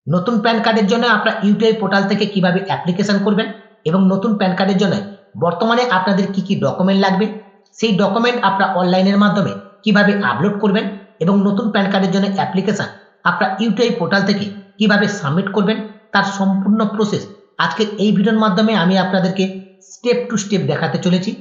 নতুন প্যান কার্ডের জন্য আপনারা ইউটিআই পোর্টাল থেকে কিভাবে অ্যাপ্লিকেশন করবেন এবং নতুন প্যান কার্ডের জন্য বর্তমানে আপনাদের কি কি ডকুমেন্ট লাগবে, সেই ডকুমেন্ট আপনারা অনলাইনের মাধ্যমে কিভাবে আপলোড করবেন এবং নতুন প্যান কার্ডের জন্য অ্যাপ্লিকেশন আপনারা ইউটিআই পোর্টাল থেকে কিভাবে সাবমিট করবেন, তার সম্পূর্ণ প্রসেস আজকের এই ভিডিওর মাধ্যমে আমি আপনাদেরকে স্টেপ টু স্টেপ দেখাতে চলেছি।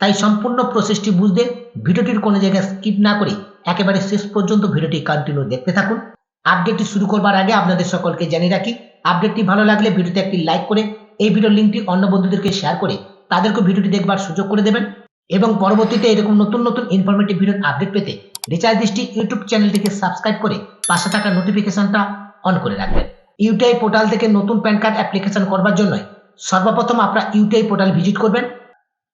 তাই সম্পূর্ণ প্রসেসটি বুঝতে ভিডিওটির কোনো জায়গায় স্কিপ না করে একেবারে শেষ পর্যন্ত ভিডিওটি কন্টিনিউ দেখতে থাকুন। আপডেটটি শুরু করবার আগে আপনাদের সকলকে জানিয়ে রাখি, আপডেটটি ভালো লাগলে ভিডিওতে একটি লাইক করে এই ভিডিওর লিঙ্কটি অন্য বন্ধুদেরকে শেয়ার করে তাদেরকে ভিডিওটি দেখবার সুযোগ করে দেবেন এবং পরবর্তীতে এরকম নতুন নতুন ইনফরমেটিভ ভিডিওর আপডেট পেতে রিচার্জ দৃষ্টি ইউটিউব চ্যানেলটিকে সাবস্ক্রাইব করে পাশে থাকা নোটিফিকেশনটা অন করে রাখবেন। ইউটিআই পোর্টাল থেকে নতুন প্যান কার্ড অ্যাপ্লিকেশন করবার জন্য সর্বপ্রথম আপনারা ইউটিআই পোর্টাল ভিজিট করবেন।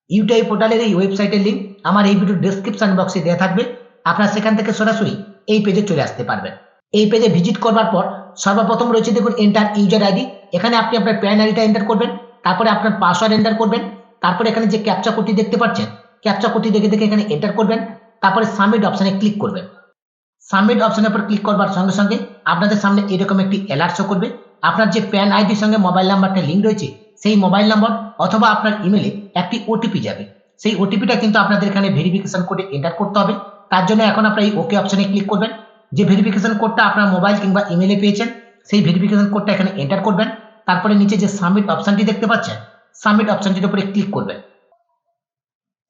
ইউটিআই পোর্টালের এই ওয়েবসাইটের লিঙ্ক আমার এই ভিডিওর ডেসক্রিপশন বক্সে দেওয়া থাকবে, আপনারা সেখান থেকে সরাসরি এই পেজে চলে আসতে পারবেন। এই পেজে ভিজিট করবার পর সর্বপ্রথম রয়েছে দেখুন এন্টার ইউজার আইডি, এখানে আপনি আপনার প্যান আইডিটা এন্টার করবেন, তারপরে আপনার পাসওয়ার্ড এন্টার করবেন, তারপরে এখানে যে ক্যাপচা কোডটি দেখতে পাচ্ছেন ক্যাপচা কোডটি দেখে দেখে এখানে এন্টার করবেন, তারপরে সাবমিট অপশনে ক্লিক করবেন। সাবমিট অপশনের উপর ক্লিক করবার সঙ্গে সঙ্গে আপনাদের সামনে এরকম একটি অ্যালার্ট শো করবে। আপনার যে প্যান আইডির সঙ্গে মোবাইল নাম্বারটা লিঙ্ক রয়েছে সেই মোবাইল নাম্বার অথবা আপনার ইমেলে একটি ওটিপি যাবে, সেই ওটিপিটা কিন্তু আপনাদের এখানে ভেরিফিকেশন কোডে এন্টার করতে হবে। তার জন্য এখন আপনারা এই ওকে অপশনে ক্লিক করবেন। যে ভেরিফিকেশন কোডটা আপনার মোবাইল কিংবা ইমেলে পেয়েছেন সেই ভেরিফিকেশন কোডটা এখানে এন্টার করবেন, তারপরে নিচে যে সাবমিট অপশনটি দেখতে পাচ্ছেন সাবমিট অপশনটির উপরে ক্লিক করবেন।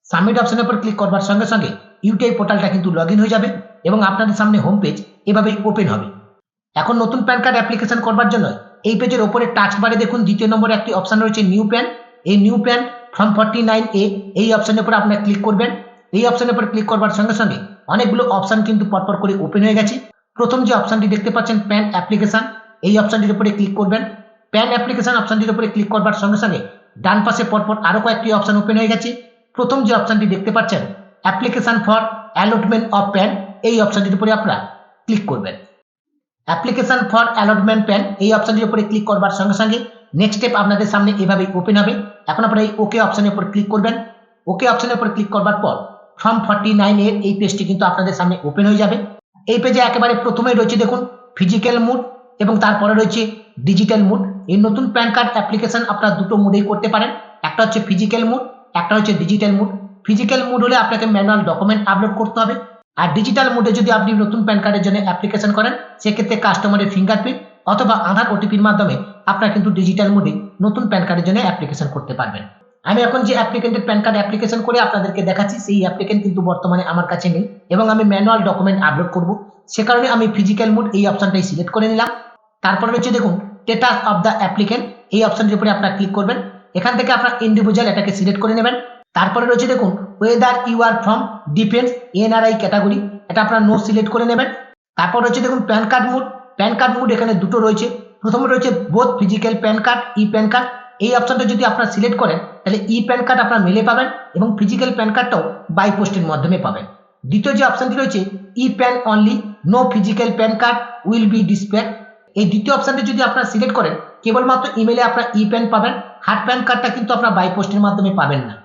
সাবমিট অপশনের উপর ক্লিক করবার সঙ্গে সঙ্গে ইউটিআই পোর্টালটা কিন্তু লগ ইন হয়ে যাবে এবং আপনাদের সামনে হোম পেজ এভাবেই ওপেন হবে। এখন নতুন প্যান কার্ড অ্যাপ্লিকেশন করবার জন্য এই পেজের ওপরে টাচ বারে দেখুন দ্বিতীয় নম্বরে একটি অপশন রয়েছে নিউ প্যান। এই নিউ প্যান ফর্ম 49A এই অপশনের উপর আপনারা ক্লিক করবেন। এই অপশনের উপর ক্লিক করবার সঙ্গে সঙ্গে অনেকগুলো অপশন কিন্তু পরপর করে ওপেন হয়ে গেছে। প্রথম যে অপশনটি দেখতে পাচ্ছেন প্যান অ্যাপ্লিকেশন, এই অপশনটির উপরে ক্লিক করবেন। প্যান অ্যাপ্লিকেশন অপশনটির উপরে ক্লিক করবার সঙ্গে সঙ্গে ডান পাশে পরপর আরো কয়েকটি অপশন ওপেন হয়ে গেছে। প্রথম যে অপশনটি দেখতে পাচ্ছেন application for allotment of pan, এই অপশনটির উপরে আপনারা ক্লিক করবেন। অ্যাপ্লিকেশন ফর অ্যালটমেন্ট প্যান এই অপশনটির উপরে ক্লিক করবার সঙ্গে সঙ্গে নেক্সট স্টেপ আপনাদের সামনে এভাবেই ওপেন হবে। এখন আপনারা এই ওকে অপশনের উপর ক্লিক করবেন। ওকে অপশনের উপর ক্লিক করবার পর ফর্ম 49 এর এই পেজটি কিন্তু আপনাদের সামনে ওপেন হয়ে যাবে। এই পেজে একেবারে প্রথমেই রয়েছে দেখুন ফিজিক্যাল মুড এবং তারপরে রয়েছে ডিজিটাল মুড। এই নতুন প্যান কার্ড অ্যাপ্লিকেশন আপনারা দুটো মুডেই করতে পারেন, একটা হচ্ছে ফিজিক্যাল মুড, একটা হচ্ছে ডিজিটাল মুড। ফিজিক্যাল মুড হলে আপনাকে ম্যানুয়াল ডকুমেন্ট আপলোড করতে হবে, আর ডিজিটাল মুডে যদি আপনি নতুন প্যান কার্ডের জন্য অ্যাপ্লিকেশন করেন সেক্ষেত্রে কাস্টমারের ফিঙ্গারপ্রিন্ট অথবা আধার ওটিপির মাধ্যমে আপনারা কিন্তু ডিজিটাল মুডে নতুন প্যান কার্ডের জন্য অ্যাপ্লিকেশন করতে পারবেন। আমি এখন যে অ্যাপ্লিকেন্টের প্যান কার্ড অ্যাপ্লিকেশন করে আপনাদেরকে দেখাচ্ছি সেই অ্যাপ্লিকেন্ট কিন্তু বর্তমানে আমার কাছে নেই এবং আমি ম্যানুয়াল ডকুমেন্ট আপলোড করব, সে কারণে আমি ফিজিক্যাল মুড এই অপশনটাই সিলেক্ট করে নিলাম। তারপরে রয়েছে দেখুন স্ট্যাটাস অফ দ্য অ্যাপ্লিকেন্ট, এই অপশনটির উপরে আপনারা ক্লিক করবেন। এখান থেকে আপনারা ইন্ডিভিজুয়াল এটাকে সিলেক্ট করে নেবেন। তারপরে রয়েছে দেখুন whether you are from defence NRI category, এটা আপনারা নো সিলেক্ট করে নেবেন। তারপর রয়েছে দেখুন PAN card mode. PAN card mode এখানে দুটো রয়েছে, প্রথমে রয়েছে both physical PAN card e PAN card, এই অপশনটা যদি আপনারা সিলেক্ট করেন তাহলে ই প্যান কার্ড আপনারা মেলে পাবেন এবং ফিজিক্যাল প্যান কার্ডটাও বাই পোস্টের মাধ্যমে পাবেন। দ্বিতীয় যে অপশনটি রয়েছে e PAN only, no physical PAN card will be displayed, এই দ্বিতীয় অপশনটি যদি আপনারা সিলেক্ট করেন কেবলমাত্র ইমেলে আপনারা ই প্যান পাবেন, হার্ড প্যান কার্ডটা কিন্তু আপনারা বাই পোস্টের মাধ্যমে পাবেন না।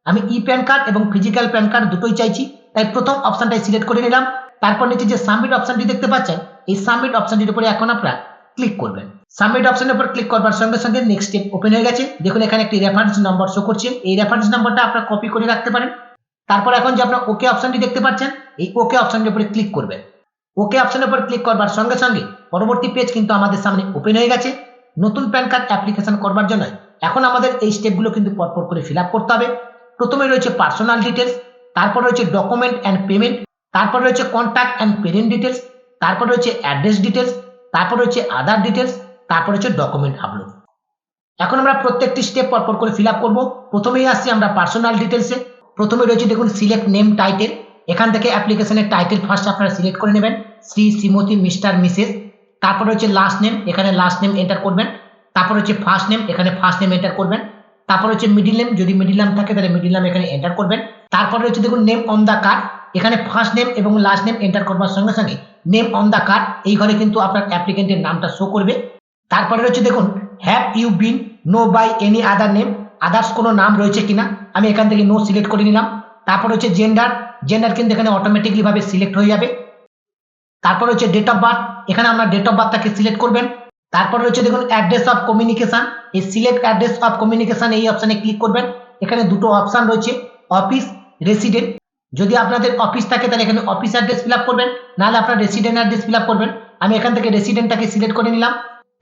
আমি ই প্যান কার্ড এবং ফিজিক্যাল প্যান কার্ড দুটোই চাইছি, তাই প্রথম অপশনটাই সিলেক্ট করে নিলাম। তারপর নিচে যে সাবমিট অপশনটি দেখতে পাচ্ছেন এই সাবমিট অপশনটির উপরে এখন আপনারা ক্লিক করবেন। সাবমিট অপশনের উপর ক্লিক করবার সঙ্গে সঙ্গে নেক্সট স্টেপ ওপেন হয়ে গেছে। দেখুন এখানে একটি রেফারেন্স নাম্বার শো করছে, এই রেফারেন্স নাম্বারটা আপনারা কপি করে রাখতে পারেন। তারপর এখন যে আপনারা ওকে অপশনটি দেখতে পাচ্ছেন এই ওকে অপশনটির উপরে ক্লিক করবেন। ওকে অপশনের উপর ক্লিক করবার সঙ্গে সঙ্গে পরবর্তী পেজ কিন্তু আমাদের সামনে ওপেন হয়ে গেছে। নতুন প্যান কার্ড অ্যাপ্লিকেশন করবার জন্য এখন আমাদের এই স্টেপগুলো কিন্তু পরপর করে ফিল আপ করতে হবে। প্রথমে রয়েছে পার্সোনাল ডিটেলস, তারপর রয়েছে ডকুমেন্ট অ্যান্ড পেমেন্ট, তারপর রয়েছে কন্ট্যাক্ট অ্যান্ড পেরেন্ট ডিটেলস, তারপর রয়েছে অ্যাড্রেস ডিটেলস, তারপর রয়েছে আদার ডিটেলস, তারপর হচ্ছে ডকুমেন্ট আপলোড। এখন আমরা প্রত্যেকটি স্টেপ পরপর করে ফিল আপ করবো। প্রথমেই আসছি আমরা পার্সোনাল ডিটেলসে। প্রথমে রয়েছে দেখুন সিলেক্ট নেম টাইটেল, এখান থেকে অ্যাপ্লিকেশনের টাইটেল ফার্স্ট আপনারা সিলেক্ট করে নেবেন, শ্রী শ্রীমতী মিস্টার মিসেস। তারপর হচ্ছে লাস্ট নেম, এখানে লাস্ট নেম এন্টার করবেন। তারপর হচ্ছে ফার্স্ট নেম, এখানে ফার্স্ট নেম এন্টার করবেন। তারপর হচ্ছে মিডিল নেম, যদি মিডিল নাম থাকে তাহলে মিডিল নাম এখানে এন্টার করবেন। তারপরে হচ্ছে দেখুন নেম অন দ্য কার্ড, এখানে ফার্স্ট নেম এবং লাস্ট নেম এন্টার করবার সঙ্গে সঙ্গে নেম অন দ্য কার্ড এই ঘরে কিন্তু আপনার অ্যাপ্লিকেন্টের নামটা শো করবে। তারপরে রয়েছে দেখুন have you been known by any other name, others কোনো নাম রয়েছে কিনা, আমি এখান থেকে নো সিলেক্ট করে নিলাম। তারপর হচ্ছে জেন্ডার, জেন্ডার কিন্তু এখানে অটোমেটিকলি ভাবে সিলেক্ট হয়ে যাবে। তারপর হচ্ছে ডেট অফ বার্থ, এখানে আপনার ডেট অফ বার্থটাকে সিলেক্ট করবেন। তারপর রয়েছে দেখুন অ্যাড্রেস অফ কমিউনিকেশন। এই সিলেক্ট অ্যাড্রেস অফ কমিউনিকেশন এই অপশনে ক্লিক করবেন। এখানে দুটো অপশন রয়েছে, অফিস, রেসিডেন্ট। যদি আপনাদের অফিস থাকে তাহলে এখানে অফিস অ্যাড্রেস ফিল আপ করবেন, নাহলে আপনার রেসিডেন্ট অ্যাড্রেস ফিল আপ করবেন। আমি এখান থেকে রেসিডেন্টটাকে সিলেক্ট করে নিলাম।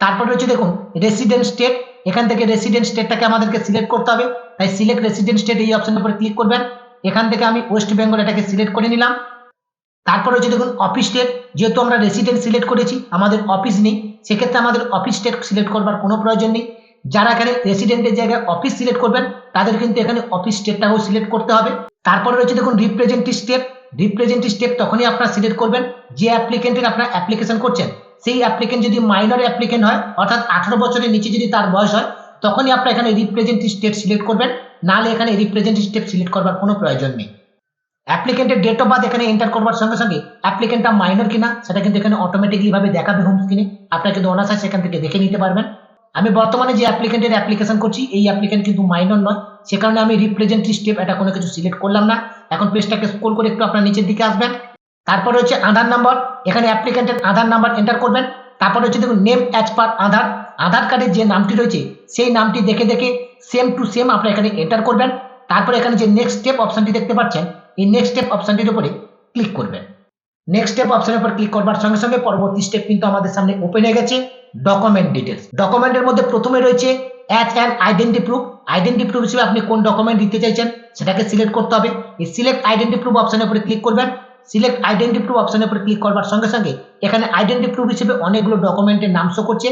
তারপর রয়েছে দেখুন রেসিডেন্ট স্টেট। এখান থেকে রেসিডেন্ট স্টেটটাকে আমাদেরকে সিলেক্ট করতে হবে, তাই সিলেক্ট রেসিডেন্ট স্টেট এই অপশনের উপরে ক্লিক করবেন। এখান থেকে আমি ওয়েস্ট বেঙ্গল এটাকে সিলেক্ট করে নিলাম। তারপর হচ্ছে দেখুন অফিস স্টেট, যেহেতু আমরা রেসিডেন্ট সিলেক্ট করেছি, আমাদের অফিস নেই, সেক্ষেত্রে আমাদের অফিস স্টেট সিলেক্ট করবার কোনো প্রয়োজন নেই। যারা এখানে রেসিডেন্টের জায়গায় অফিস সিলেক্ট করবেন তাদের কিন্তু এখানে অফিস স্টেটটাও সিলেক্ট করতে হবে। তারপরে রয়েছে দেখুন রিপ্রেজেন্টেটিভ স্টেট। রিপ্রেজেন্টেটিভ স্টেট তখনই আপনারা সিলেক্ট করবেন যে অ্যাপ্লিকেন্টের আপনারা অ্যাপ্লিকেশন করছেন সেই অ্যাপ্লিকেন্ট যদি মাইনর অ্যাপ্লিকেন্ট হয়, অর্থাৎ 18 বছরের নিচে যদি তার বয়স হয়, তখনই আপনারা এখানে রিপ্রেজেন্টেটিভ স্টেট সিলেক্ট করবেন, নাহলে এখানে রিপ্রেজেন্টেটিভ স্টেট সিলেক্ট করবার কোনো প্রয়োজন নেই। অ্যাপ্লিকেন্টের ডেট অফ বার্থ এখানে এন্টার করবার সঙ্গে সঙ্গে অ্যাপ্লিকেন্টটা মাইনর কিনা সেটা কিন্তু এখানে অটোমেটিকলি ভাবে দেখাবে হোম স্ক্রিনে। আপনারা কিন্তু অনার্স সেখান থেকে দেখে নিতে পারবেন। আমি বর্তমানে যে অ্যাপ্লিকেন্টের অ্যাপ্লিকেশন করছি এই অ্যাপ্লিকেন্ট কিন্তু মাইনর নয়, সে কারণে আমি রিপ্রেজেন্টেটিভ স্টেপ এটা কোনো কিছু সিলেক্ট করলাম না। এখন পেজটাকে স্ক্রল করে একটু আপনার নিচের দিকে আসবেন। তারপর হচ্ছে আধার নাম্বার। এখানে অ্যাপ্লিকেন্টের আধার নাম্বার এন্টার করবেন। তারপর হচ্ছে দেখুন নেম অ্যাজ পার আধার। আধার কার্ডের যে নামটি রয়েছে সেই নামটি দেখে দেখে সেম টু সেম আপনারা এখানে এন্টার করবেন। তারপরে এখানে যে নেক্সট স্টেপ অপশনটি দেখতে পাচ্ছেন এই নেক্সট স্টেপ অপশনটির উপরে ক্লিক করবেন। নেক্সট স্টেপ অপশনের উপর ক্লিক করবার সঙ্গে সঙ্গে পরবর্তী স্টেপ কিন্তু আমাদের সামনে ওপেন হয়ে গেছে, ডকুমেন্ট ডিটেলস। ডকুমেন্টের মধ্যে প্রথমে রয়েছে as an identity proof. Identity proof হিসেবে আপনি কোন ডকুমেন্ট দিতে চাইছেন সেটাকে সিলেক্ট করতে হবে। এই সিলেক্ট আইডেন্টি প্রুফ অপশনের উপরে ক্লিক করবেন। সিলেক্ট আইডেন্টি প্রুফ অপশনের উপরে ক্লিক করবার সঙ্গে সঙ্গে এখানে আইডেন্টি প্রুফ হিসেবে অনেকগুলো ডকুমেন্টের নাম শো করছে।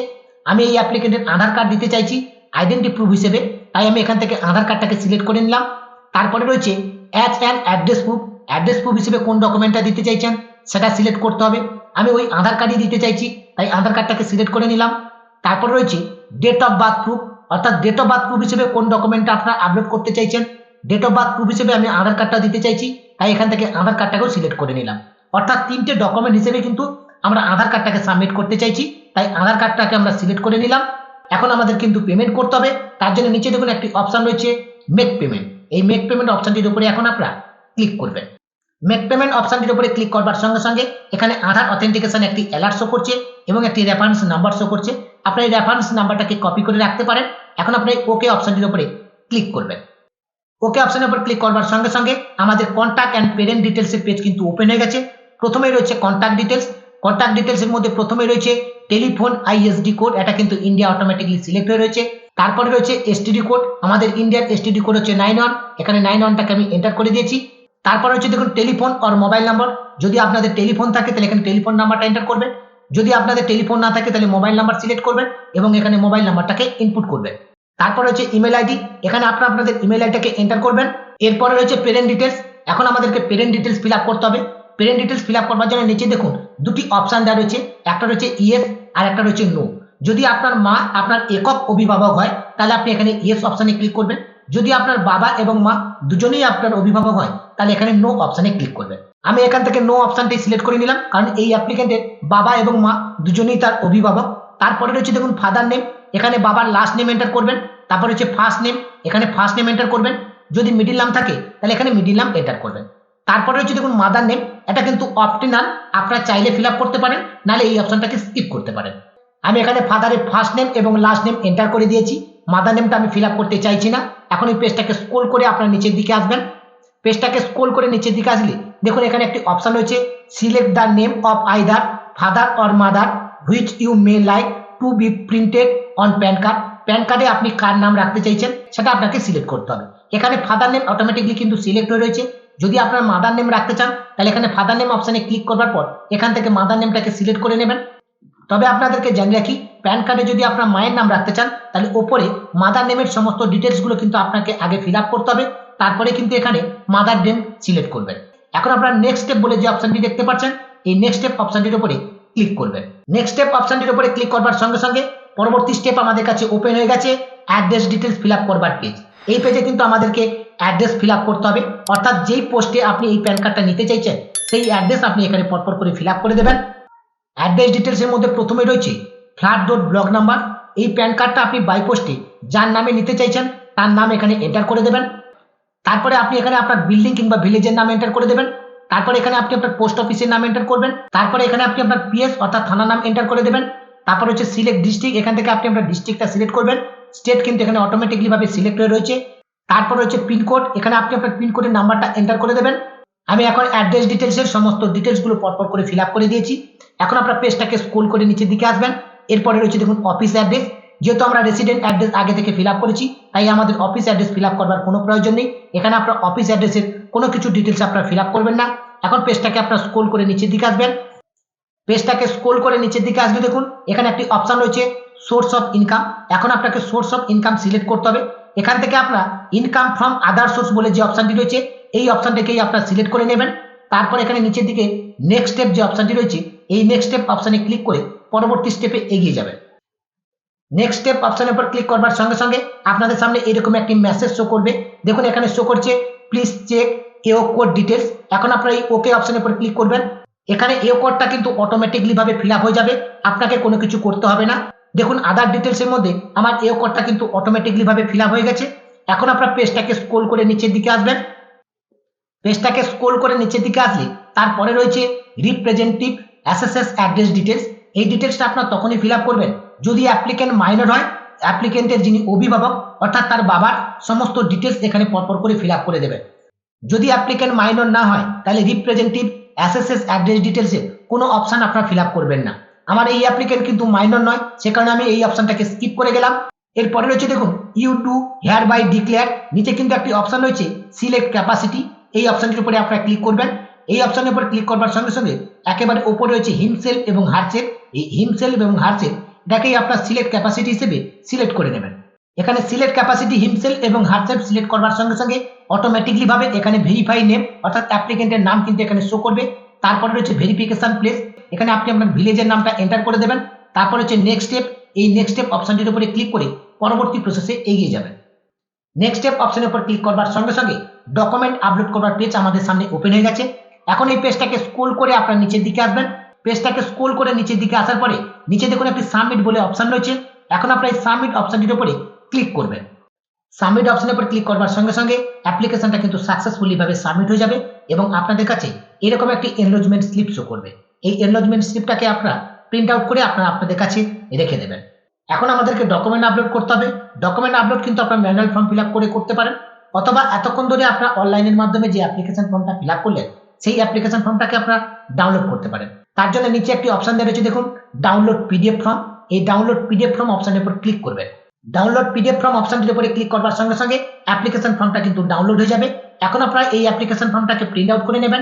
আমি এই অ্যাপ্লিকেন্টের আধার কার্ড দিতে চাইছি আইডেন্টি প্রুফ হিসেবে, তাই আমি এখান থেকে আধার কার্ডটাকে সিলেক্ট করে নিলাম। তারপরে রয়েছে as an address proof. Address proof হিসেবে কোন ডকুমেন্টটা দিতে চাইছেন সেটা সিলেক্ট করতে হবে। আমি ওই আধার কার্ডই দিতে চাইছি, তাই আধার কার্ডটাকে সিলেক্ট করে নিলাম। তারপর রয়েছে ডেট অফ বার্থ প্রুফ, অর্থাৎ ডেট অফ বার্থ প্রুফ হিসেবে কোন ডকুমেন্টটা আপনারা আপলোড করতে চাইছেন। ডেট অফ বার্থ প্রুফ হিসেবে আমি আধার কার্ডটা দিতে চাইছি, তাই এখান থেকে আধার কার্ডটাকেও সিলেক্ট করে নিলাম। অর্থাৎ তিনটে ডকুমেন্ট হিসেবে কিন্তু আমরা আধার কার্ডটাকে সাবমিট করতে চাইছি, তাই আধার কার্ডটাকে আমরা সিলেক্ট করে নিলাম। এখন আমাদের কিন্তু পেমেন্ট করতে হবে, তার জন্য নিচে দেখুন একটি অপশন রয়েছে মেক পেমেন্ট। এই মেক পেমেন্ট অপশনটির উপরে এখন আপনারা ক্লিক করবেন। মেক পেমেন্ট অপশনটির উপরে ক্লিক করবার সঙ্গে সঙ্গে এখানে আধার অথেন্টিকেশন একটি অ্যালার্ট শো করছে এবং একটি রেফারেন্স নাম্বার শো করছে। আপনার এই রেফারেন্স নাম্বারটাকে কপি করে রাখতে পারেন। এখন আপনি ওকে অপশনটির উপরে ক্লিক করবেন। ওকে অপশনের উপর ক্লিক করবার সঙ্গে সঙ্গে আমাদের কন্ট্যাক্ট অ্যান্ড পেরেন্ট ডিটেলসের পেজ কিন্তু ওপেন হয়ে গেছে। প্রথমেই রয়েছে কন্ট্যাক্ট ডিটেলস। কন্ট্যাক্ট ডিটেলসের মধ্যে প্রথমে রয়েছে টেলিফোন আইএসডি কোড, এটা কিন্তু ইন্ডিয়া অটোমেটিকলি সিলেক্ট হয়ে রয়েছে। তারপরে রয়েছে এসটিডি কোড, আমাদের ইন্ডিয়ার এসটিডি কোড হচ্ছে 91। এখানে 91টাকে আমি এন্টার করে দিয়েছি। তারপর হচ্ছে দেখুন টেলিফোন অর মোবাইল নাম্বার। যদি আপনাদের টেলিফোন থাকে তাহলে এখানে টেলিফোন নাম্বারটা এন্টার করবেন। যদি আপনাদের টেলিফোন না থাকে তাহলে মোবাইল নাম্বার সিলেক্ট করবেন এবং এখানে মোবাইল নাম্বারটাকে ইনপুট করবেন। তারপর হচ্ছে ইমেল আইডি, এখানে আপনারা আপনাদের ইমেল আইডিটাকে এন্টার করবেন। এরপরে রয়েছে পেরেন্ট ডিটেলস। এখন আমাদেরকে পেরেন্ট ডিটেলস ফিল আপ করতে হবে। পেরেন্ট ডিটেলস ফিল আপ করবার জন্য নিচে দেখুন দুটি অপশন দেওয়া রয়েছে, একটা রয়েছে ইয়েস আর একটা রয়েছে নো। যদি আপনার মা আপনার একক অভিভাবক হয় তাহলে আপনি এখানে ইয়েস অপশনে ক্লিক করবেন। যদি আপনার বাবা এবং মা দুজনেই আপনার অভিভাবক হয় তাহলে এখানে নো অপশনে ক্লিক করবেন। আমি এখান থেকে নো অপশনটি সিলেক্ট করে নিলাম, কারণ এই অ্যাপ্লিকেন্টের বাবা এবং মা দুজনেই তার অভিভাবক। তারপরে রয়েছে দেখুন ফাদার নেম, এখানে বাবার লাস্ট নেম এন্টার করবেন। তারপর হচ্ছে ফার্স্ট নেম, এখানে ফার্স্ট নেম এন্টার করবেন। যদি মিডিল নাম থাকে তাহলে এখানে মিডিল নাম এন্টার করবেন। তারপরে হচ্ছে দেখুন মাদার নেম, এটা কিন্তু অপশনাল, আপনারা চাইলে ফিল আপ করতে পারেন, নাহলে এই অপশনটাকে স্কিপ করতে পারেন। আমি এখানে ফাদারের ফার্স্ট নেম এবং লাস্ট নেম এন্টার করে দিয়েছি। মাদার নেমটা আমি ফিল আপ করতে চাইছি না। এখন এই পেজটাকে স্ক্রল করে আপনার নিচের দিকে আসবেন। পেজটাকে স্ক্রল করে নিচের দিকে আসলে দেখুন এখানে একটি অপশন রয়েছে select the name of either father or mother which you may like to be printed on PAN card. PAN কার্ডে আপনি কার নাম রাখতে চাইছেন সেটা আপনাকে সিলেক্ট করতে হবে। এখানে ফাদার নেম অটোমেটিকলি কিন্তু সিলেক্ট হয়ে রয়েছে। যদি আপনার মাদার নেম রাখতে চান তাহলে এখানে ফাদার নেম অপশনে ক্লিক করবার পর এখান থেকে মাদার নেমটাকে সিলেক্ট করে নেবেন। তবে আপনাদেরকে জানিয়ে রাখি, প্যান কার্ডে যদি আপনার মায়ের নাম রাখতে চান তাহলে ওপরে মাদার নেমের সমস্ত ডিটেলসগুলো কিন্তু আপনাকে আগে ফিল আপ করতে হবে, তারপরে কিন্তু এখানে মাদার নেম সিলেক্ট করবেন। এখন আপনারা নেক্সট স্টেপ বলে যে অপশনটি দেখতে পাচ্ছেন এই নেক্সট স্টেপ অপশনটির উপরে ক্লিক করবেন। নেক্সট স্টেপ অপশনটির উপরে ক্লিক করবার সঙ্গে সঙ্গে পরবর্তী স্টেপ আমাদের কাছে ওপেন হয়ে গেছে অ্যাড্রেস ডিটেলস ফিল আপ করবার পেজ। এই পেজে কিন্তু আমাদেরকে অ্যাড্রেস ফিল আপ করতে হবে, অর্থাৎ যেই পোস্টে আপনি এই প্যান কার্ডটা নিতে চাইছেন সেই অ্যাড্রেস আপনি এখানে পরপর করে ফিল আপ করে দেবেন। অ্যাড্রেস ডিটেলসের মধ্যে প্রথমে রয়েছে ফ্ল্যাট ডট ব্লক নাম্বার। এই প্যান কার্ডটা আপনি বাই পোস্টে যার নামে নিতে চাইছেন তার নাম এখানে এন্টার করে দেবেন। তারপরে আপনি এখানে আপনার বিল্ডিং কিংবা ভিলেজের নাম এন্টার করে দেবেন। তারপরে এখানে আপনি আপনার পোস্ট অফিসের নাম এন্টার করবেন। তারপরে এখানে আপনি আপনার পিএস অর্থাৎ থানা নাম এন্টার করে দেবেন। তারপর হচ্ছে সিলেক্ট ডিস্ট্রিক্ট, এখান থেকে আপনি আপনার ডিস্ট্রিক্টটা সিলেক্ট করবেন। স্টেট কিন্তু এখানে অটোমেটিকলি ভাবে সিলেক্ট হয়ে রয়েছে। তারপর হচ্ছে পিনকোড, এখানে আপনি আপনার পিনকোডের নাম্বারটা এন্টার করে দেবেন। আমি এখন অ্যাড্রেস ডিটেলসের সমস্ত ডিটেলসগুলো পরপর করে ফিল আপ করে দিয়েছি। এখন আপনার পেজটাকে স্ক্রল করে নিচের দিকে আসবেন। এরপরে রয়েছে দেখুন অফিস অ্যাড্রেস। যেহেতু আমরা রেসিডেন্ট অ্যাড্রেস আগে থেকে ফিল আপ করেছি, তাই আমাদের অফিস অ্যাড্রেস ফিল আপ করবার কোনো প্রয়োজন নেই। এখানে আপনার অফিস অ্যাড্রেসের কোনো কিছু ডিটেলস আপনারা ফিল আপ করবেন না। এখন পেজটাকে আপনার স্ক্রল করে নিচের দিকে আসবেন। পেজটাকে স্ক্রল করে নিচের দিকে আসবে, দেখুন এখানে একটি অপশন রয়েছে সোর্স অফ ইনকাম। এখন আপনাকে সোর্স অফ ইনকাম সিলেক্ট করতে হবে। এখান থেকে আপনার ইনকাম ফ্রম আদার সোর্স বলে যে অপশনটি রয়েছে, এই অপশনটাকেই আপনারা সিলেক্ট করে নেবেন। তারপর এখানে নিচের দিকে নেক্সট স্টেপ যে অপশনটি রয়েছে, এই নেক্সট স্টেপ অপশনে ক্লিক করে পরবর্তী স্টেপে এগিয়ে যাবেন। নেক্সট স্টেপ অপশনের উপর ক্লিক করবার সঙ্গে সঙ্গে আপনাদের সামনে এরকম একটি মেসেজ শো করবে। দেখুন এখানে শো করছে প্লিজ চেক এও কোড ডিটেলস। এখন আপনারা এই ওকে অপশনের উপর ক্লিক করবেন। এখানে এও কোডটা কিন্তু অটোমেটিকলি ভাবে ফিল আপ হয়ে যাবে, আপনাকে কোনো কিছু করতে হবে না। দেখুন আদার ডিটেলস এর মধ্যে আমার এও কোডটা কিন্তু অটোমেটিকলি ভাবে ফিল আপ হয়ে গেছে। এখন আপনার পেজটাকে স্ক্রল করে নিচের দিকে আসবেন। পেজটাকে স্ক্রল করে নিচের দিকে আসলে তারপরে রয়েছে রিপ্রেজেন্টেটিভ এসএসএস অ্যাড্রেস ডিটেলস। এই ডিটেলসটা আপনার তখনই ফিল আপ করবেন যদি অ্যাপ্লিকেন্ট মাইনর হয়। অ্যাপ্লিকেন্টের যিনি অভিভাবক অর্থাৎ তার বাবার সমস্ত ডিটেলস এখানে পরপর করে ফিল আপ করে দেবেন। যদি অ্যাপ্লিকেন্ট মাইনর না হয় তাহলে রিপ্রেজেন্টেটিভ এসএসএস অ্যাড্রেস ডিটেলসে কোনো অপশন আপনারা ফিল আপ করবেন না। আমার এই অ্যাপ্লিকেন্ট কিন্তু মাইনর নয়, সে কারণে আমি এই অপশনটাকে স্কিপ করে গেলাম। এরপরে রয়েছে দেখুন you do hereby declare, নিচে কিন্তু একটি অপশন রয়েছে সিলেক্ট ক্যাপাসিটি। এই অপশনটির উপরে আপনারা ক্লিক করবেন। এই অপশনের উপর ক্লিক করবার সঙ্গে সঙ্গে একেবারে উপরে রয়েছে হিমসেলফ এবং হারসেলফ। এই হিমসেলফ এবং হারসেলফ এটাকেই আপনার সিলেক্ট ক্যাপাসিটি হিসেবে সিলেক্ট করে নেবেন। এখানে সিলেক্ট ক্যাপাসিটি হিমসেলফ এবং হারসেলফ সিলেক্ট করবার সঙ্গে সঙ্গে অটোমেটিকলি ভাবে এখানে ভেরিফাই নেম অর্থাৎ অ্যাপ্লিকেন্টের নাম কিন্তু এখানে শো করবে। তারপরে রয়েছে ভেরিফিকেশন প্লেস, এখানে আপনি আপনার ভিলেজের নামটা এন্টার করে দেবেন। তারপর হচ্ছে নেক্সট স্টেপ, এই নেক্সট স্টেপ অপশনটির উপরে ক্লিক করে পরবর্তী প্রসেসে এগিয়ে যাবেন। নেক্সট স্টেপ অপশনের উপর ক্লিক করবার সঙ্গে সঙ্গে ডকুমেন্ট আপলোড করবার পেজ আমাদের সামনে ওপেন হয়ে গেছে। এখন এই পেজটাকে স্ক্রল করে আপনার নিচের দিকে আসবেন। পেজটাকে স্ক্রল করে নিচের দিকে আসার পরে নিচে দেখুন একটি সাবমিট বলে অপশন রয়েছে। এখন আপনার এই সাবমিট অপশনটির উপরে ক্লিক করবেন। সাবমিট অপশনের উপর ক্লিক করবার সঙ্গে সঙ্গে অ্যাপ্লিকেশনটা কিন্তু সাকসেসফুলি ভাবে সাবমিট হয়ে যাবে এবং আপনাদের কাছে এরকম একটি এনরোলমেন্ট স্লিপ শো করবে। এই এনরোলমেন্ট স্লিপটাকে আপনারা প্রিন্ট আউট করে আপনারা আপনাদের কাছে রেখে দেবেন। এখন আমাদেরকে ডকুমেন্ট আপলোড করতে হবে। ডকুমেন্ট আপলোড কিন্তু আপনার ম্যানুয়াল ফর্ম ফিল আপ করে করতে পারেন, অথবা এতক্ষণ ধরে আপনার অনলাইনের মাধ্যমে যে অ্যাপ্লিকেশন ফর্মটা ফিল আপ করলেন সেই অ্যাপ্লিকেশন ফর্মটাকে আপনারা ডাউনলোড করতে পারেন। তার জন্য নিচে একটি অপশন দেওয়া রয়েছে দেখুন ডাউনলোড পিডিএফ ফর্ম। এই ডাউনলোড পিডিএফ ফর্ম অপশনের উপর ক্লিক করবেন। ডাউনলোড পিডিএফ ফর্ম অপশনটির উপরে ক্লিক করবার সঙ্গে সঙ্গে অ্যাপ্লিকেশন ফর্মটা কিন্তু ডাউনলোড হয়ে যাবে। এখন আপনারা এই অ্যাপ্লিকেশন ফর্মটাকে প্রিন্ট আউট করে নেবেন।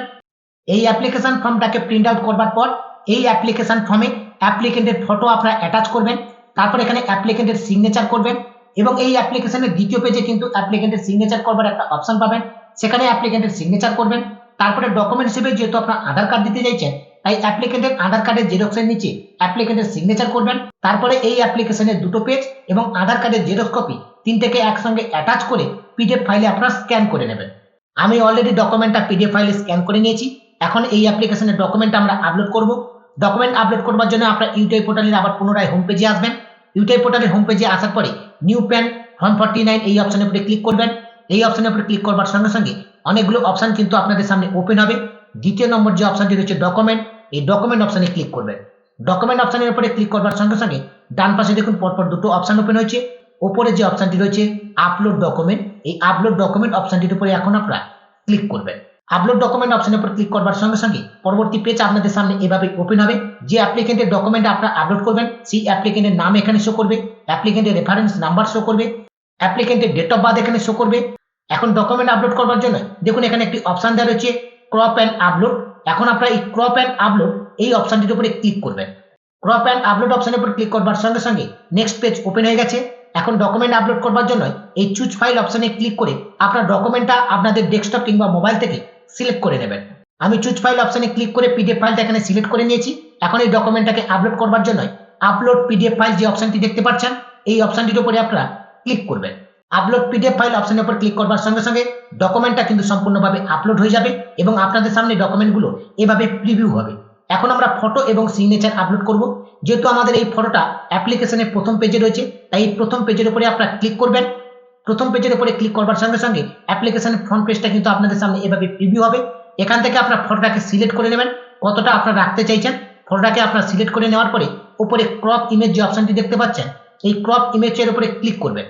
এই অ্যাপ্লিকেশন ফর্মটাকে প্রিন্ট আউট করবার পর এই অ্যাপ্লিকেশন ফর্মে অ্যাপ্লিকেন্টের ফটো আপনারা অ্যাটাচ করবেন। তারপর এখানে অ্যাপ্লিকেন্টের সিগনেচার করবেন এবং এই অ্যাপ্লিকেশনের দ্বিতীয় পেজে কিন্তু অ্যাপ্লিকেন্টের সিগনেচার করবার একটা অপশন পাবেন, সেখানে অ্যাপ্লিকেন্টের সিগনেচার করবেন। তারপরে ডকুমেন্ট হিসেবে যেহেতু আপনার আধার কার্ড দিতে চাইছেন তাই অ্যাপ্লিকেন্টের আধার কার্ডের জেরক্সের নিচে অ্যাপ্লিকেন্টের সিগনেচার করবেন। তারপরে এই অ্যাপ্লিকেশনের দুটো পেজ এবং আধার কার্ডের জেরক্স কপি তিনটেকে একসঙ্গে অ্যাটাচ করে পিডিএফ ফাইলে আপনারা স্ক্যান করে নেবেন। আমি অলরেডি ডকুমেন্টটা পিডিএফ ফাইলে স্ক্যান করে নিয়েছি। এখন এই অ্যাপ্লিকেশনের ডকুমেন্ট আমরা আপলোড করব। ডকুমেন্ট আপলোড করবার জন্য আপনারা ইউটিআই পোর্টালের আবার পুনরায় হোম পেজে আসবেন। ইউটিআই পোর্টালের হোম পেজে আসার পরে নিউ প্যান ফর্ম 49 এই অপশনের উপরে ক্লিক করবেন। এই অপশনের উপরে ক্লিক করবার সঙ্গে সঙ্গে অনেকগুলো অপশন কিন্তু আপনাদের সামনে ওপেন হবে। দ্বিতীয় নম্বর যে অপশনটি রয়েছে ডকুমেন্ট, এই ডকুমেন্ট অপশনে ক্লিক করবেন। ডকুমেন্ট অপশনের উপরে ক্লিক করবার সঙ্গে সঙ্গে ডান পাশে দেখুন পরপর দুটো অপশন ওপেন হয়েছে। ওপরে যে অপশনটি রয়েছে আপলোড ডকুমেন্ট, এই আপলোড ডকুমেন্ট অপশনটির উপরে এখন আপনারা ক্লিক করবেন। আপলোড ডকুমেন্ট অপশনের উপর ক্লিক করবার সঙ্গে সঙ্গে পরবর্তী পেজ আপনাদের সামনে এভাবে ওপেন হবে। যে অ্যাপ্লিকেন্টের ডকুমেন্ট আপনারা আপলোড করবেন সেই অ্যাপ্লিকেন্টের নাম এখানে শো করবে, অ্যাপ্লিকেন্টের রেফারেন্স নাম্বার শো করবে, অ্যাপ্লিকেন্টের ডেট অফ বার্থ এখানে শো করবে। এখন ডকুমেন্ট আপলোড করবার জন্য দেখুন এখানে একটি অপশন দেওয়া রয়েছে ক্রপ অ্যান্ড আপলোড। এখন আপনারা এই ক্রপ অ্যান্ড আপলোড এই অপশনটির উপরে ক্লিক করবেন। ক্রপ অ্যান্ড আপলোড অপশনের উপর ক্লিক করবার সঙ্গে সঙ্গে নেক্সট পেজ ওপেন হয়ে গেছে। এখন ডকুমেন্ট আপলোড করবার জন্য এই চুজ ফাইল অপশনে ক্লিক করে আপনার ডকুমেন্টটা আপনাদের ডেস্কটপ কিংবা মোবাইল থেকে সিলেক্ট করে নেবেন। আমি চুজ ফাইল অপশনে ক্লিক করে পিডিএফ ফাইলটা এখানে সিলেক্ট করে নিয়েছি। এখন এই ডকুমেন্টটাকে আপলোড করবার জন্য আপলোড পিডিএফ ফাইল যে অপশনটি দেখতে পাচ্ছেন এই অপশনটির উপরে আপনারা ক্লিক করবেন। আপলোড পিডিএফ ফাইল অপশনের উপর ক্লিক করবার সঙ্গে সঙ্গে ডকুমেন্টটা কিন্তু সম্পূর্ণভাবে আপলোড হয়ে যাবে এবং আপনাদের সামনে ডকুমেন্টগুলো এভাবে প্রিভিউ হবে। এখন আমরা ফটো এবং সিগনেচার আপলোড করব। যেহেতু আমাদের এই ফটোটা অ্যাপ্লিকেশনের প্রথম পেজে রয়েছে তাই এই প্রথম পেজের উপরে আপনারা ক্লিক করবেন। প্রথম পেজের উপরে ক্লিক করবার সঙ্গে সঙ্গে অ্যাপ্লিকেশনের ফ্রন্ট পেজটা কিন্তু আপনাদের সামনে এভাবে প্রিভিউ হবে। এখান থেকে আপনারা ফটোটাকে সিলেক্ট করে নেবেন, কতটা আপনারা রাখতে চাইছেন। ফটোটাকে আপনারা সিলেক্ট করে নেওয়ার পরে উপরে ক্রপ ইমেজ যে অপশনটি দেখতে পাচ্ছেন, এই ক্রপ ইমেজের উপরে ক্লিক করবেন।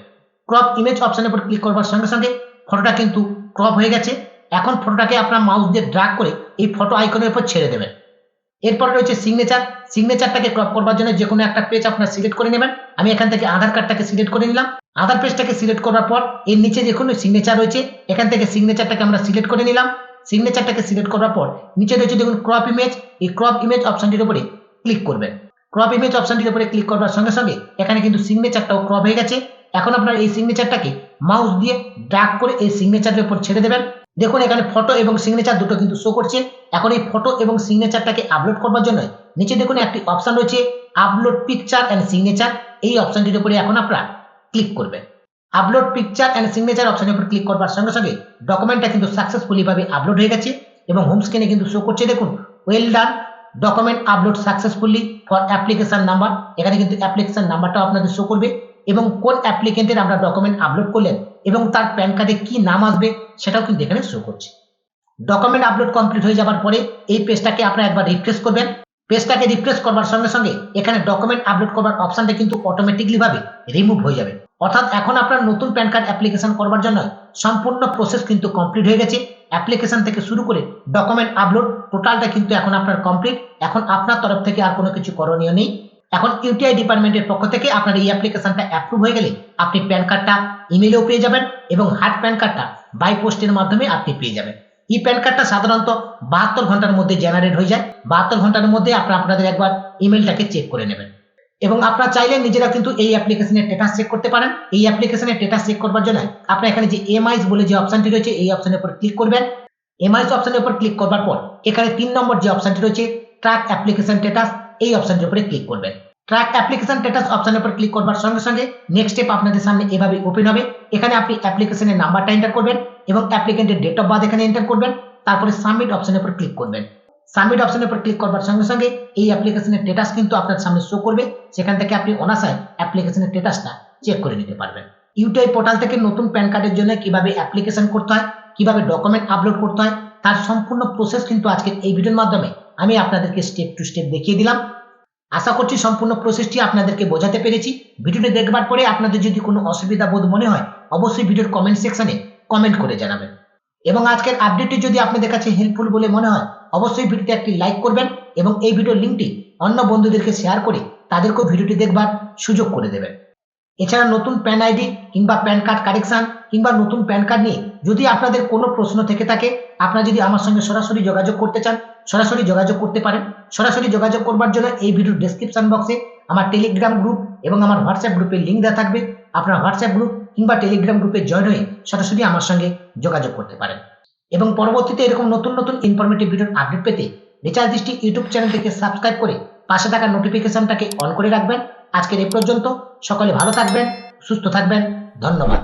ক্রপ ইমেজ অপশনের উপর ক্লিক করবার সঙ্গে সঙ্গে ফটোটা কিন্তু ক্রপ হয়ে গেছে। এখন ফটোটাকে আপনার মাউস দিয়ে ড্র্যাগ করে এই ফটো আইকনের উপর ছেড়ে দেবেন। এরপর রয়েছে সিগনেচার। সিগনেচারটাকে ক্রপ করবার জন্য যে কোনো একটা পেজ আপনারা সিলেক্ট করে নেবেন। আমি এখান থেকে আধার কার্ডটাকে সিলেক্ট করে নিলাম। আধার পেজটাকে সিলেক্ট করার পর এর নিচে দেখুন সিগনেচার রয়েছে, এখান থেকে সিগনেচারটাকে আমরা সিলেক্ট করে নিলাম। সিগনেচারটাকে সিলেক্ট করার পর নিচে রয়েছে দেখুন ক্রপ ইমেজ। এই ক্রপ ইমেজ অপশনটির উপরে ক্লিক করবেন। ক্রপ ইমেজ অপশনটির উপরে ক্লিক করবার সঙ্গে সঙ্গে এখানে কিন্তু সিগনেচারটাও ক্রপ হয়ে গেছে। এখন আপনার এই সিগনেচারটাকে মাউস দিয়ে ড্র্যাগ করে এই সিগনেচারের উপর ছেড়ে দেবেন। দেখুন এখানে ফটো এবং সিগনেচার দুটো কিন্তু শো করছে। এখন এই ফটো এবং সিগনেচারটাকে আপলোড করবার জন্য নিচে দেখুন একটি অপশন রয়েছে আপলোড পিকচার এন্ড সিগনেচার। এই অপশনটির উপরে এখন আপনারা ক্লিক করবেন। আপলোড পিকচার এন্ড সিগনেচার অপশনের উপর ক্লিক করবার সঙ্গে সঙ্গে ডকুমেন্টটা কিন্তু সাকসেসফুলি ভাবে আপলোড হয়ে গেছে এবং হোম স্ক্রিনে কিন্তু শো করছে দেখুন well done, document upload successfully for application number. এখানে কিন্তু অ্যাপ্লিকেশন নাম্বারটাও আপনাদের শো করবে এবং কোন অ্যাপ্লিকেন্টের আমরা ডকুমেন্ট আপলোড করলেন এবং তার প্যান কার্ডে কি নাম আসবে সেটাও কিন্তু এখানে শো করছে। ডকুমেন্ট আপলোড কমপ্লিট হয়ে যাবার পরে এই পেজটাকে আপনারা একবার রিফ্রেশ করবেন। পেজটাকে রিফ্রেশ করবার সঙ্গে সঙ্গে এখানে ডকুমেন্ট আপলোড করবার অপশনটা কিন্তু অটোমেটিকলি ভাবে রিমুভ হয়ে যাবে। অর্থাৎ এখন আপনার নতুন প্যান কার্ড অ্যাপ্লিকেশন করবার জন্য সম্পূর্ণ প্রসেস কিন্তু কমপ্লিট হয়ে গেছে। অ্যাপ্লিকেশন থেকে শুরু করে ডকুমেন্ট আপলোড টোটালটা কিন্তু এখন আপনার কমপ্লিট। এখন আপনার তরফ থেকে আর কোনো কিছু করণীয় নেই। এখন ইউটিআই ডিপার্টমেন্টের পক্ষ থেকে আপনার এই অ্যাপ্লিকেশনটা অ্যাপ্রুভ হয়ে গেলে আপনি প্যান কার্ডটা ইমেলেও পেয়ে যাবেন এবং হার্ড প্যান কার্ডটা বাই পোস্টের মাধ্যমে আপনি পেয়ে যাবেন। এই প্যান কার্ডটা সাধারণত 72 ঘন্টার মধ্যে জেনারেট হয়ে যায়। 72 ঘন্টার মধ্যে আপনাদের একবার ইমেলটাকে চেক করে নেবেন এবং আপনারা চাইলে নিজেরা কিন্তু এই অ্যাপ্লিকেশনের স্ট্যাটাস চেক করতে পারেন। এই অ্যাপ্লিকেশনের স্ট্যাটাস চেক করবার জন্য আপনারা এখানে যে এমআইস বলে যে অপশনটি রয়েছে এই অপশনের উপর ক্লিক করবেন। এমআইস অপশনের উপর ক্লিক করবার পর এখানে 3 নম্বর যে অপশনটি রয়েছে ট্র্যাক অ্যাপ্লিকেশন স্ট্যাটাস, এই অপশনটির উপরে ক্লিক করবেন। ট্র্যাক অ্যাপ্লিকেশন স্ট্যাটাস অপশনের উপর ক্লিক করবার সঙ্গে সঙ্গে নেক্সট স্টেপ আপনাদের সামনে এভাবে ওপেন হবে। এখানে আপনি অ্যাপ্লিকেশনের নাম্বারটা এন্টার করবেন এবং অ্যাপ্লিকেন্টের ডেট অফ বার্থ এখানে এন্টার করবেন। তারপরে সাবমিট অপশনের উপর ক্লিক করবেন। সাবমিট অপশনের উপর ক্লিক করবার সঙ্গে সঙ্গে এই অ্যাপ্লিকেশনের স্ট্যাটাস কিন্তু আপনার সামনে শো করবে। সেখান থেকে আপনি অনায়াসে অ্যাপ্লিকেশনের স্ট্যাটাসটা চেক করে নিতে পারবেন। ইউটিআই পোর্টাল থেকে নতুন প্যান কার্ডের জন্য কিভাবে অ্যাপ্লিকেশন করতে হয়, কিভাবে ডকুমেন্ট আপলোড করতে হয় তার সম্পূর্ণ প্রসেস কিন্তু আজকের এই ভিডিওর মাধ্যমে আমি আপনাদেরকে স্টেপ টু স্টেপ দেখিয়ে দিলাম। আশা করছি সম্পূর্ণ প্রসেসটি আপনাদেরকে বোঝাতে পেরেছি। ভিডিওটি দেখবার পরে আপনাদের যদি কোনো অসুবিধা বোধ মনে হয় অবশ্যই ভিডিওর কমেন্ট সেকশনে কমেন্ট করে জানাবেন এবং আজকের আপডেটটি যদি আপনাদের কাছে হেল্পফুল বলে মনে হয় অবশ্যই ভিডিওতে একটি লাইক করবেন এবং এই ভিডিওর লিঙ্কটি অন্য বন্ধুদেরকে শেয়ার করে তাদেরকেও ভিডিওটি দেখবার সুযোগ করে দেবেন। এছাড়া নতুন প্যান আইডি কিংবা প্যান কার্ড কারেকশন কিংবা নতুন প্যান কার্ড নিয়ে যদি আপনাদের কোনো প্রশ্ন থেকে থাকে, আপনারা যদি আমার সঙ্গে সরাসরি যোগাযোগ করতে চান সরাসরি যোগাযোগ করতে পারেন। সরাসরি যোগাযোগ করবার জন্য এই ভিডিওর ডেসক্রিপশন বক্সে আমার টেলিগ্রাম গ্রুপ এবং আমার হোয়াটসঅ্যাপ গ্রুপের লিঙ্ক দেওয়া থাকবে। আপনার হোয়াটসঅ্যাপ গ্রুপ কিংবা টেলিগ্রাম গ্রুপে জয়েন হয়ে সরাসরি আমার সঙ্গে যোগাযোগ করতে পারেন এবং পরবর্তীতে এরকম নতুন নতুন ইনফরমেটিভ ভিডিওর আপডেট পেতে রিচার্জ দৃষ্টি ইউটিউব চ্যানেলটিকে সাবস্ক্রাইব করে পাশে থাকা নোটিফিকেশনটাকে অন করে রাখবেন। আজকের এই পর্যন্ত। সকলে ভালো থাকবেন, সুস্থ থাকবেন। ধন্যবাদ।